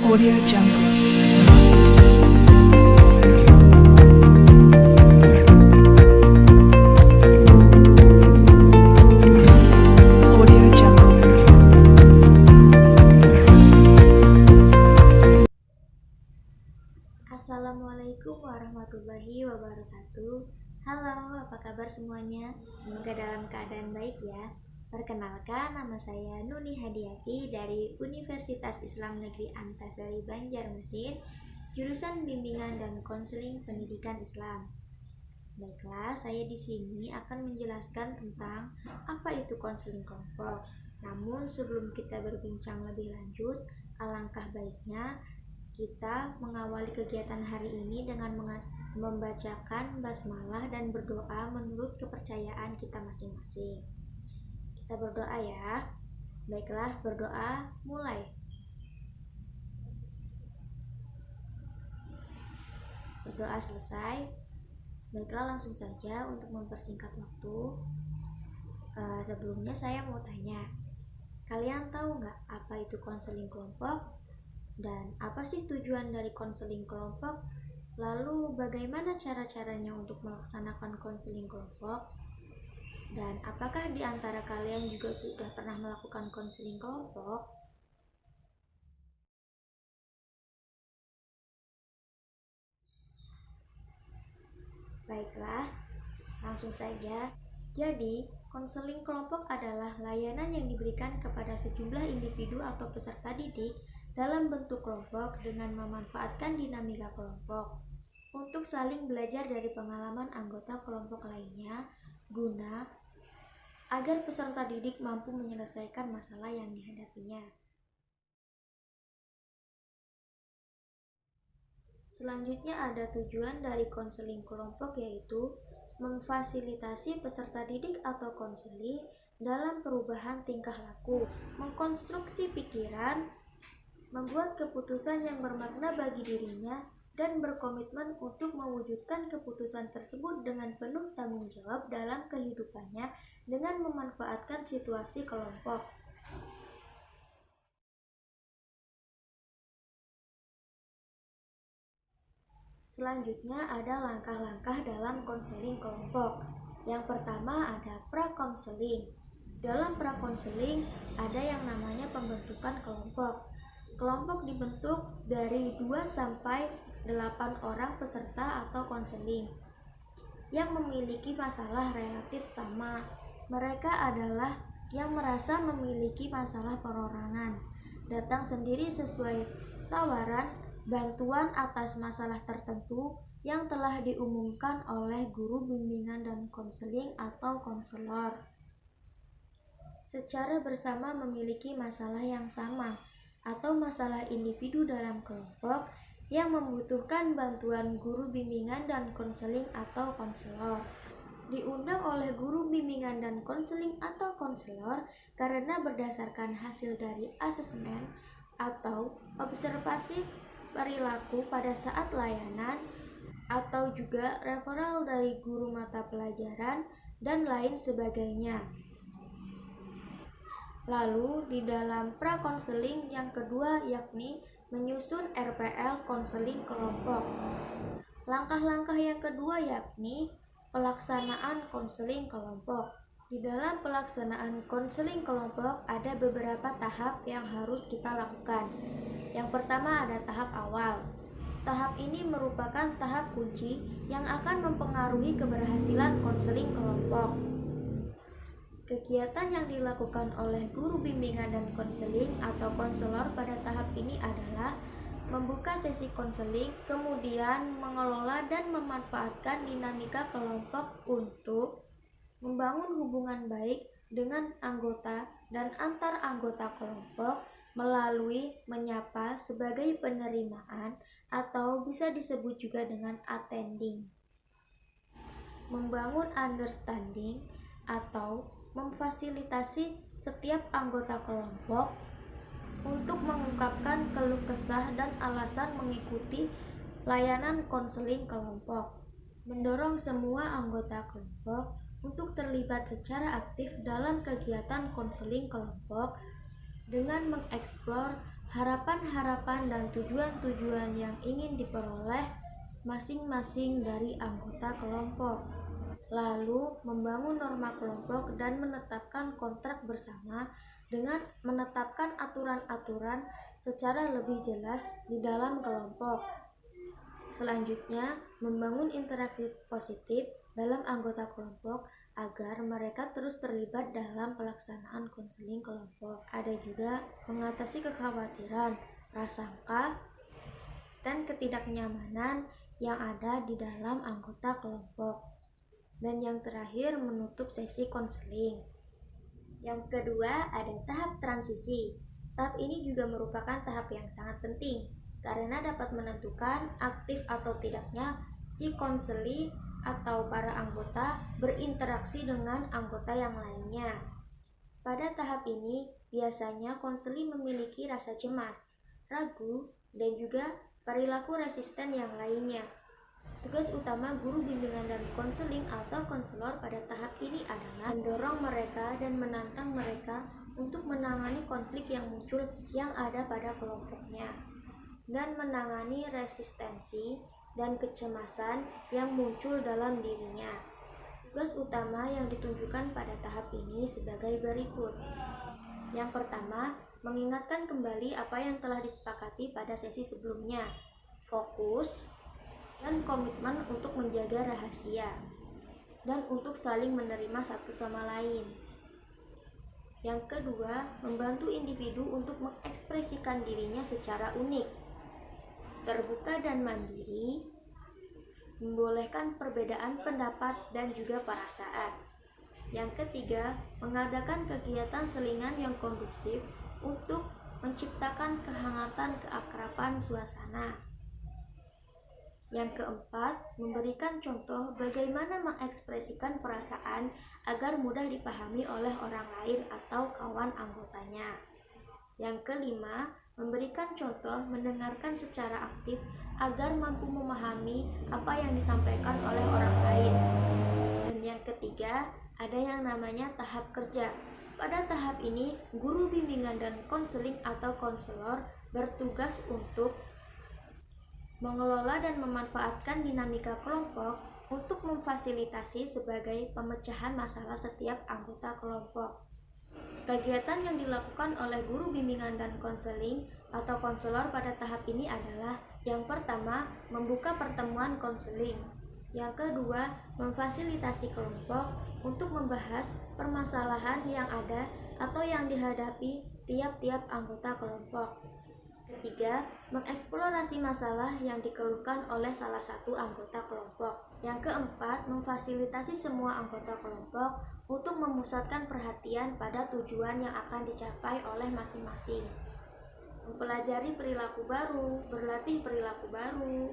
Audio Jungle. Audio Jungle. Assalamualaikum warahmatullahi wabarakatuh. Halo, apa kabar semuanya? Semoga dalam keadaan baik ya. Perkenalkan, nama saya Nuni Hadiati dari Universitas Islam Negeri Antasari Banjarmasin, jurusan Bimbingan dan Konseling Pendidikan Islam. Baiklah, saya di sini akan menjelaskan tentang apa itu konseling kelompok. Namun sebelum kita berbincang lebih lanjut, alangkah baiknya kita mengawali kegiatan hari ini dengan membacakan basmalah dan berdoa menurut kepercayaan kita masing-masing. Kita berdoa ya. Baiklah, berdoa mulai. Berdoa selesai. Baiklah, langsung saja untuk mempersingkat waktu. Sebelumnya saya mau tanya, kalian tahu nggak apa itu konseling kelompok? Dan apa sih tujuan dari konseling kelompok? Lalu bagaimana cara-caranya untuk melaksanakan konseling kelompok? Dan apakah di antara kalian juga sudah pernah melakukan konseling kelompok? Baiklah, langsung saja. Jadi, konseling kelompok adalah layanan yang diberikan kepada sejumlah individu atau peserta didik dalam bentuk kelompok dengan memanfaatkan dinamika kelompok untuk saling belajar dari pengalaman anggota kelompok lainnya guna agar peserta didik mampu menyelesaikan masalah yang dihadapinya. Selanjutnya ada tujuan dari konseling kelompok, yaitu memfasilitasi peserta didik atau konseli dalam perubahan tingkah laku, mengkonstruksi pikiran, membuat keputusan yang bermakna bagi dirinya, dan berkomitmen untuk mewujudkan keputusan tersebut dengan penuh tanggung jawab dalam kehidupannya dengan memanfaatkan situasi kelompok. Selanjutnya ada langkah-langkah dalam konseling kelompok. Yang pertama ada pra-konseling. Dalam pra-konseling ada yang namanya pembentukan kelompok. Kelompok dibentuk dari 2 sampai 8 orang peserta atau konseling yang memiliki masalah relatif sama. Mereka adalah yang merasa memiliki masalah perorangan, datang sendiri sesuai tawaran bantuan atas masalah tertentu yang telah diumumkan oleh guru bimbingan dan konseling atau konselor. Secara bersama memiliki masalah yang sama atau masalah individu dalam kelompok yang membutuhkan bantuan guru bimbingan dan konseling atau konselor. Diundang oleh guru bimbingan dan konseling atau konselor karena berdasarkan hasil dari asesmen atau observasi perilaku pada saat layanan, atau juga referral dari guru mata pelajaran dan lain sebagainya. Lalu di dalam pra-konseling yang kedua yakni menyusun RPL konseling kelompok. Langkah-langkah yang kedua yakni pelaksanaan konseling kelompok. Di dalam pelaksanaan konseling kelompok ada beberapa tahap yang harus kita lakukan. Yang pertama ada tahap awal. Tahap ini merupakan tahap kunci yang akan mempengaruhi keberhasilan konseling kelompok. Kegiatan yang dilakukan oleh guru bimbingan dan konseling atau konselor pada tahap ini adalah membuka sesi konseling, kemudian mengelola dan memanfaatkan dinamika kelompok untuk membangun hubungan baik dengan anggota dan antar anggota kelompok melalui menyapa sebagai penerimaan atau bisa disebut juga dengan attending, membangun understanding atau memfasilitasi setiap anggota kelompok untuk mengungkapkan keluh kesah dan alasan mengikuti layanan konseling kelompok, mendorong semua anggota kelompok untuk terlibat secara aktif dalam kegiatan konseling kelompok dengan mengeksplor harapan-harapan dan tujuan-tujuan yang ingin diperoleh masing-masing dari anggota kelompok, lalu membangun norma kelompok dan menetapkan kontrak bersama dengan menetapkan aturan-aturan secara lebih jelas di dalam kelompok. Selanjutnya, membangun interaksi positif dalam anggota kelompok agar mereka terus terlibat dalam pelaksanaan konseling kelompok. Ada juga mengatasi kekhawatiran, prasangka, dan ketidaknyamanan yang ada di dalam anggota kelompok. Dan yang terakhir, menutup sesi konseling. Yang kedua, ada tahap transisi. Tahap ini juga merupakan tahap yang sangat penting karena dapat menentukan aktif atau tidaknya si konseli atau para anggota berinteraksi dengan anggota yang lainnya. Pada tahap ini, biasanya konseli memiliki rasa cemas, ragu, dan juga perilaku resisten yang lainnya. Tugas utama guru bimbingan dan konseling atau konselor pada tahap ini adalah mendorong mereka dan menantang mereka untuk menangani konflik yang muncul yang ada pada kelompoknya, dan menangani resistensi dan kecemasan yang muncul dalam dirinya. Tugas utama yang ditunjukkan pada tahap ini sebagai berikut. Yang pertama, mengingatkan kembali apa yang telah disepakati pada sesi sebelumnya, fokus, dan komitmen untuk menjaga rahasia, dan untuk saling menerima satu sama lain. Yang kedua, membantu individu untuk mengekspresikan dirinya secara unik, terbuka dan mandiri, membolehkan perbedaan pendapat dan juga perasaan. Yang ketiga, mengadakan kegiatan selingan yang kondusif untuk menciptakan kehangatan keakraban suasana. Yang keempat, memberikan contoh bagaimana mengekspresikan perasaan agar mudah dipahami oleh orang lain atau kawan anggotanya. Yang kelima, memberikan contoh mendengarkan secara aktif agar mampu memahami apa yang disampaikan oleh orang lain. Dan yang ketiga, ada yang namanya tahap kerja. Pada tahap ini, guru bimbingan dan konseling atau konselor bertugas untuk mengelola dan memanfaatkan dinamika kelompok untuk memfasilitasi sebagai pemecahan masalah setiap anggota kelompok. Kegiatan yang dilakukan oleh guru bimbingan dan konseling atau konselor pada tahap ini adalah: yang pertama, membuka pertemuan konseling. Yang kedua, memfasilitasi kelompok untuk membahas permasalahan yang ada atau yang dihadapi tiap-tiap anggota kelompok. Ketiga, mengeksplorasi masalah yang dikeluhkan oleh salah satu anggota kelompok. Yang keempat, memfasilitasi semua anggota kelompok untuk memusatkan perhatian pada tujuan yang akan dicapai oleh masing-masing. Mempelajari perilaku baru, berlatih perilaku baru,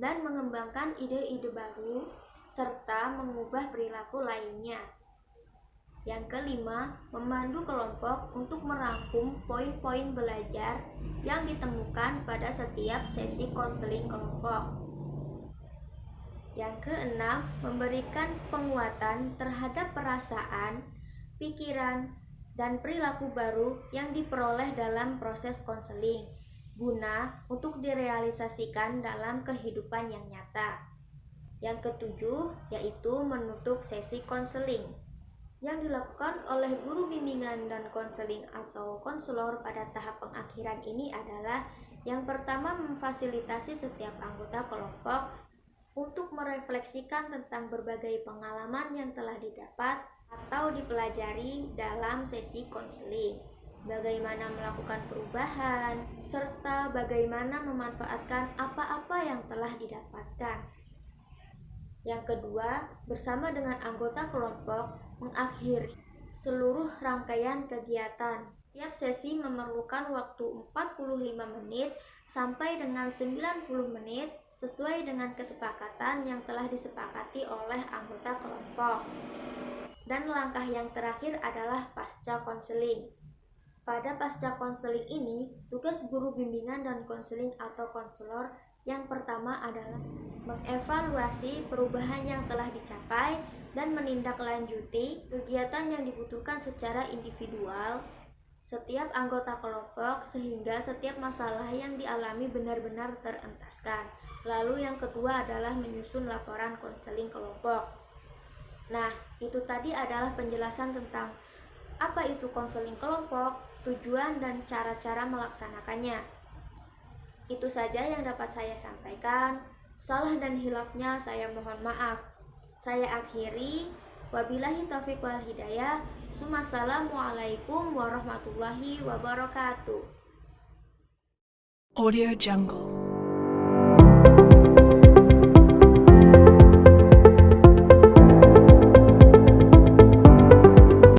dan mengembangkan ide-ide baru, serta mengubah perilaku lainnya. Yang kelima, memandu kelompok untuk merangkum poin-poin belajar yang ditemukan pada setiap sesi konseling kelompok. Yang keenam, memberikan penguatan terhadap perasaan, pikiran, dan perilaku baru yang diperoleh dalam proses konseling, guna untuk direalisasikan dalam kehidupan yang nyata. Yang ketujuh, yaitu menutup sesi konseling. Yang dilakukan oleh guru bimbingan dan konseling atau konselor pada tahap pengakhiran ini adalah: yang pertama, memfasilitasi setiap anggota kelompok untuk merefleksikan tentang berbagai pengalaman yang telah didapat atau dipelajari dalam sesi konseling, bagaimana melakukan perubahan, serta bagaimana memanfaatkan apa-apa yang telah didapatkan. Yang kedua, bersama dengan anggota kelompok mengakhiri seluruh rangkaian kegiatan. Tiap sesi memerlukan waktu 45 menit sampai dengan 90 menit sesuai dengan kesepakatan yang telah disepakati oleh anggota kelompok. Dan langkah yang terakhir adalah pasca konseling. Pada pasca konseling ini, tugas guru bimbingan dan konseling atau konselor yang pertama adalah mengevaluasi perubahan yang telah dicapai dan menindaklanjuti kegiatan yang dibutuhkan secara individual, setiap anggota kelompok sehingga setiap masalah yang dialami benar-benar terentaskan. Lalu yang kedua adalah menyusun laporan konseling kelompok. Nah, itu tadi adalah penjelasan tentang apa itu konseling kelompok, tujuan dan cara-cara melaksanakannya. Itu saja yang dapat saya sampaikan. Salah dan hilafnya saya mohon maaf. Saya akhiri. Wabillahi taufiq wal hidayah. Assalamualaikum warahmatullahi wabarakatuh. Audio Jungle.